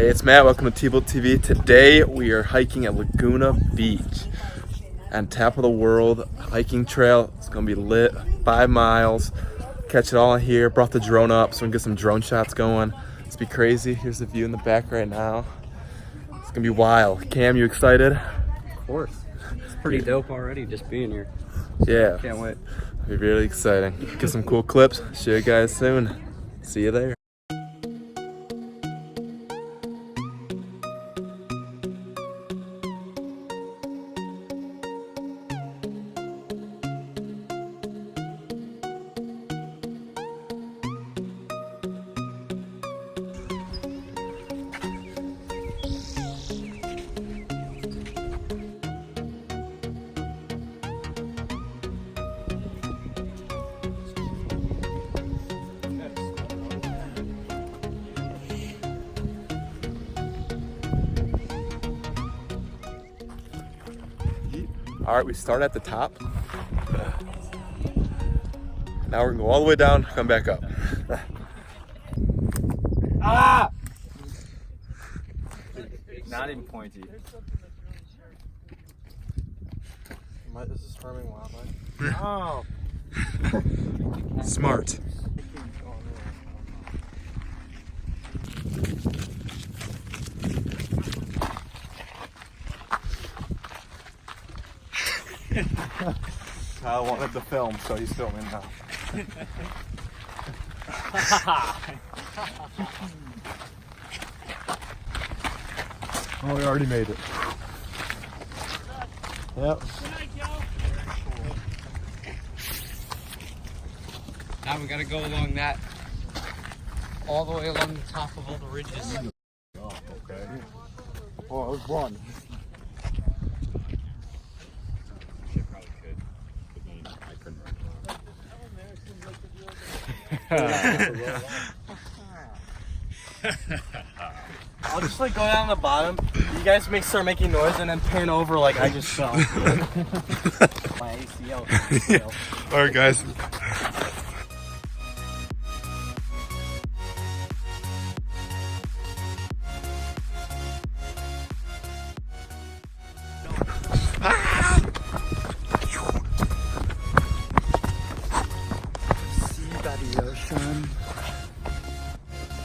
Hey, it's Matt. Welcome to T-Bolt TV. Today we are hiking at Laguna Beach on top of the world hiking trail. It's gonna be lit, 5 miles. Catch it all in here. Brought the drone up so we can get some drone shots going. It's be crazy. Here's the view in the back right now. It's gonna be wild. Cam, you excited? Of course. It's pretty dope already just being here. Yeah. Can't wait. It'll be really exciting. Get some cool clips. Show you guys soon. See you there. All right, we start at the top. Now we're gonna go all the way down, come back up. Ah! Not even pointy. This is farming wildlife. Oh! Smart. Kyle wanted to film, so he's filming now. Oh, we already made it. Yep. Now we gotta go along that, all the way along the top of all the ridges. Oh, okay. Oh, it was one. I'll just like go down the bottom. You guys start making noise and then pan over like I just fell. My ACL. Yeah. All right, guys. See by the ocean.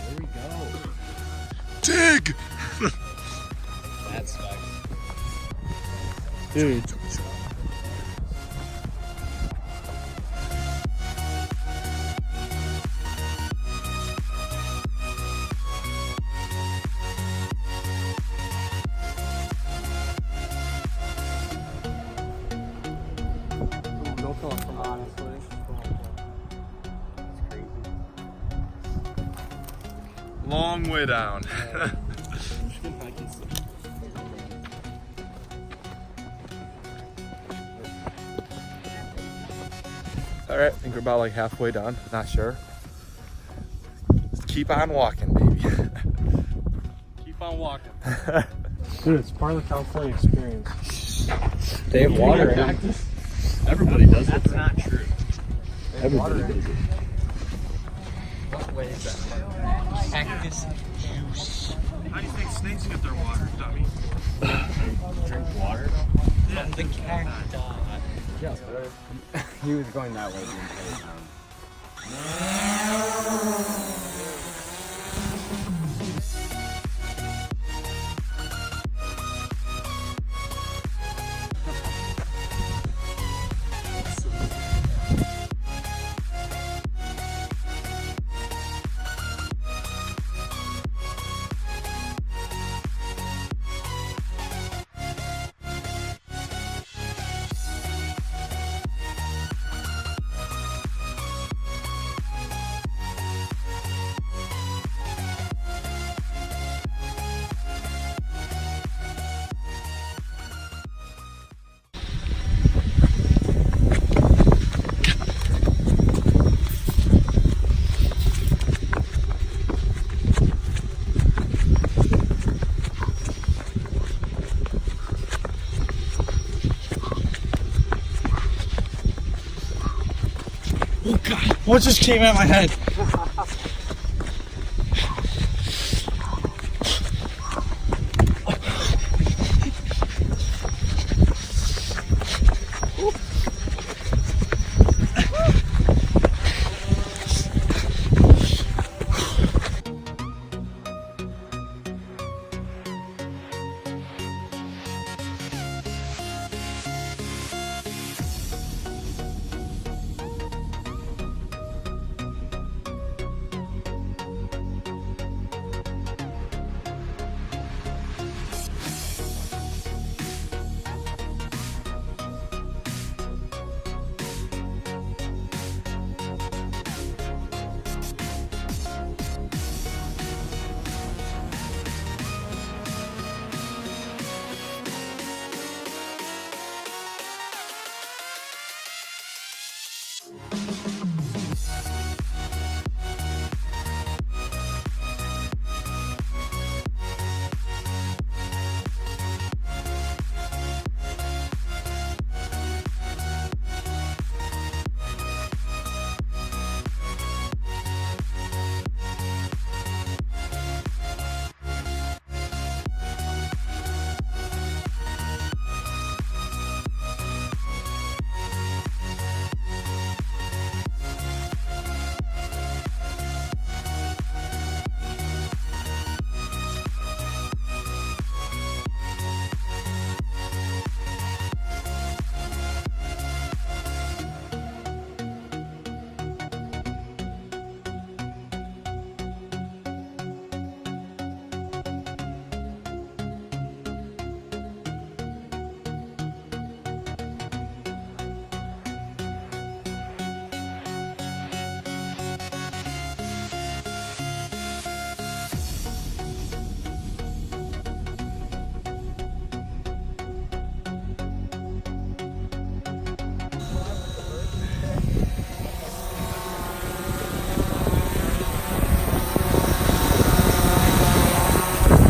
There we go. Dig! That's fine. Dude. Don't feel it from honestly. It's crazy. Long way down. All right, I think we're about like halfway done. Not sure. Just keep on walking, baby. Keep on walking. Dude, it's part of the California experience. They have water in them. Everybody does it. That's not true. Everybody does it. What way is that? Cactus juice. How do you think snakes get their water, dummy? Drink water? Yeah. From the cacti. Yeah. He was going that way the entire time. Oh God, what just came out of my head?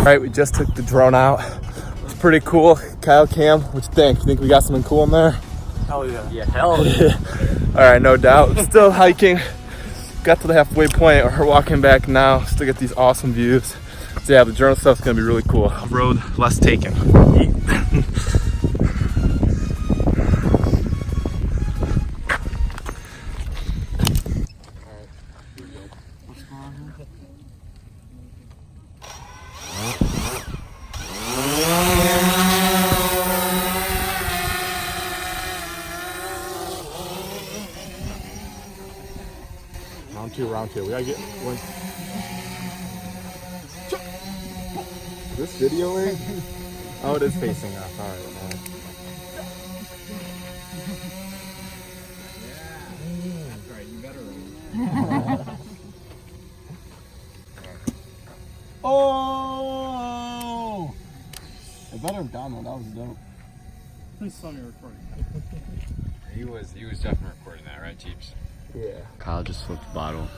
right, we just took the drone out. It's pretty cool. Kyle, Cam, what you think? You think we got something cool in there? Hell yeah. Yeah, hell yeah. All right, no doubt. Still hiking. Got to the halfway point. We're walking back now. Still get these awesome views. So yeah, the drone stuff's gonna be really cool. Road less taken. Round two. We gotta get one. This videoing? Oh, it is facing us. All right. That's right, you better Oh! I better have done that. That was dope. Please tell me you're recording. He was definitely recording that, right, Jeeps? Yeah. Kyle just flipped the bottle.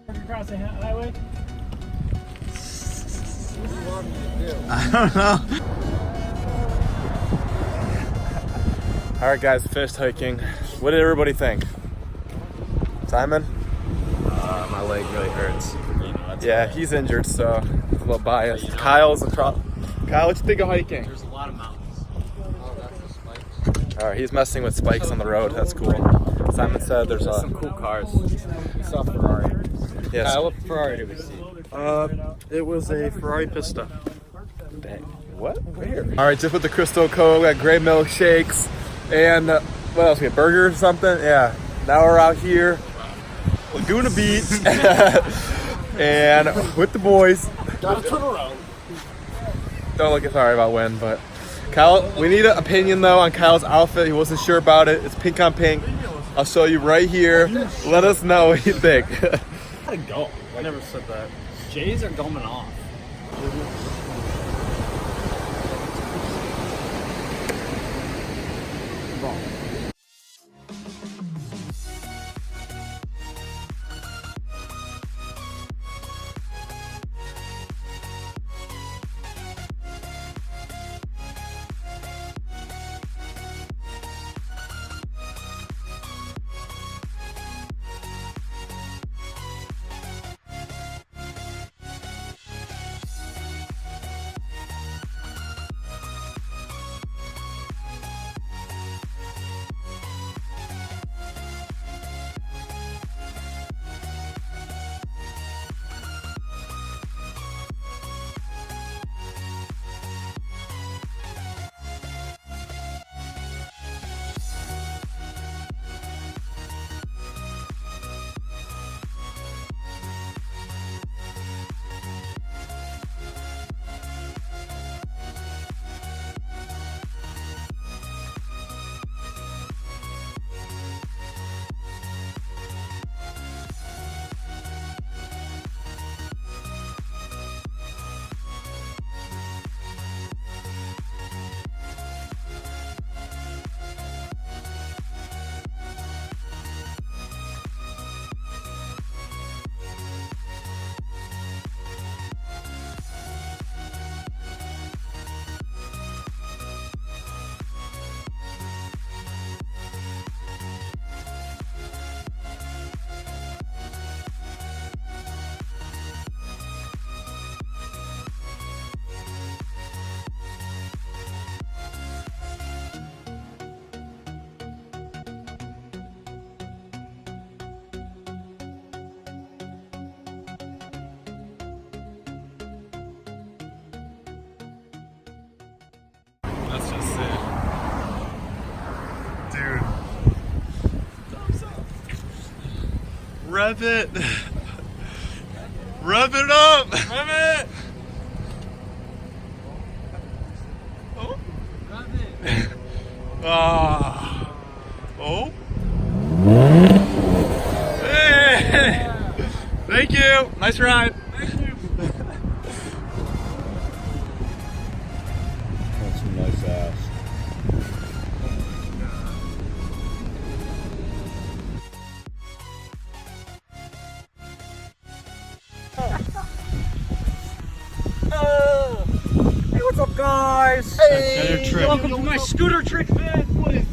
Across the highway? I don't know. All right, guys, finished hiking. What did everybody think? Simon? My leg really hurts. Yeah, he's injured, so a little biased. Kyle's across. Kyle, what you think of hiking? There's a lot of mountains. Oh, that's the spikes. All right, he's messing with spikes on the road. That's cool. Simon said there's Some cool cars. We saw Ferrari. yes. Kyle, what Ferrari did we see? It was a Ferrari Pista. Dang. What? Where? All right, just with the Crystal Coke, we got great milkshakes, and what else? We got burgers or something? Yeah. Now we're out here, Laguna Beach, and with the boys. Gotta turn around. Don't look sorry about when, but Kyle, we need an opinion though on Kyle's outfit. He wasn't sure about it. It's pink on pink. I'll show you right here. Let us know what you think. Gotta go. I never said that. J's are going off. That's just it. Dude. Rev it. Rev it up. Rev it. Oh. Rev it. Ah. Oh. Hey. Thank you. Nice ride. Thank you. That's some nice ass. Hey, what's up, guys? Hey. Welcome to my scooter trick, man. What is